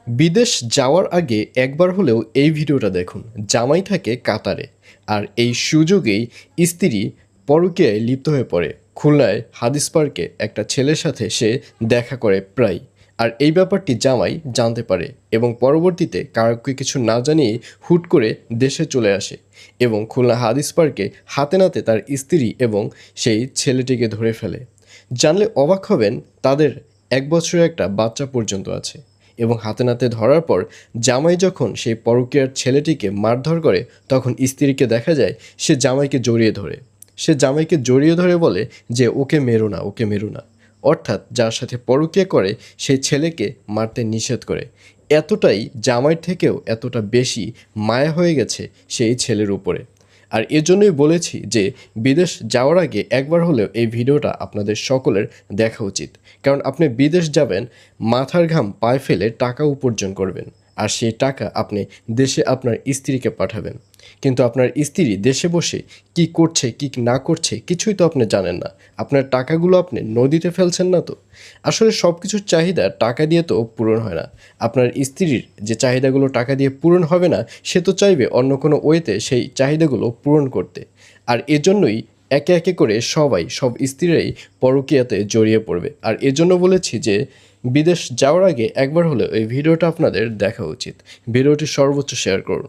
বিদেশ যাওয়ার আগে একবার হলেও এই ভিডিওটা দেখুন। জামাই থাকে কাতারে, আর এই সুযোগেই স্ত্রী পরকীয়ায় লিপ্ত হয়ে পড়ে। খুলনায় হাদিস পার্কে একটা ছেলের সাথে সে দেখা করে প্রায়, আর এই ব্যাপারটি জামাই জানতে পারে এবং পরবর্তীতে কাউকে কিছু না জানিয়েই হুট করে দেশে চলে আসে এবং খুলনা হাদিস পার্কে হাতে নাতে তার স্ত্রী এবং সেই ছেলেটিকে ধরে ফেলে। জানলে অবাক হবেন, তাদের 1 বছরের একটা বাচ্চা পর্যন্ত আছে। এবং হাতে নাতে ধরার পর জামাই যখন সেই পরকীয়ার ছেলেটিকে মারধর করে, তখন স্ত্রীকে দেখা যায় সে জামাইকে জড়িয়ে ধরে। সে জামাইকে জড়িয়ে ধরে বলে যে ওকে মেরো না, ওকে মেরো না। অর্থাৎ যার সাথে পরকীয়া করে সেই ছেলেকে মারতে নিষেধ করে। এতটাই জামাইয়ের থেকেও এতটা বেশি মায়া হয়ে গেছে সেই ছেলের উপরে। আর এজন্যই বলেছি যে বিদেশ যাওয়ার আগে একবার হলেও এই ভিডিওটা আপনাদের সকলের দেখা উচিত। কারণ আপনি বিদেশ যাবেন, মাথার ঘাম পায়ে ফেলে টাকা উপার্জন করবেন, আর সেই টাকা আপনি দেশে আপনার স্ত্রীকে পাঠাবেন। কিন্তু আপনার স্ত্রী দেশে বসে কি করছে কি না করছে কিছুই তো আপনি জানেন না। আপনার টাকাগুলো আপনি নদীতে ফেলছেন না তো। আসলে সব কিছুর চাহিদা টাকা দিয়ে তো পূরণ হয় না। আপনার স্ত্রীর যে চাহিদাগুলো টাকা দিয়ে পূরণ হবে না, সে তো চাইবে অন্য কোনো ওয়েতে সেই চাহিদাগুলো পূরণ করতে। আর এজন্যই একে একে করে সব স্ত্রীরাই পরকীয়াতে জড়িয়ে পড়বে। আর এজন্য বলেছি যে বিদেশ যাওয়ার আগে একবার হলেও এই ভিডিওটা আপনাদের দেখা উচিত। ভিডিওটি সর্বোচ্চ শেয়ার করুন।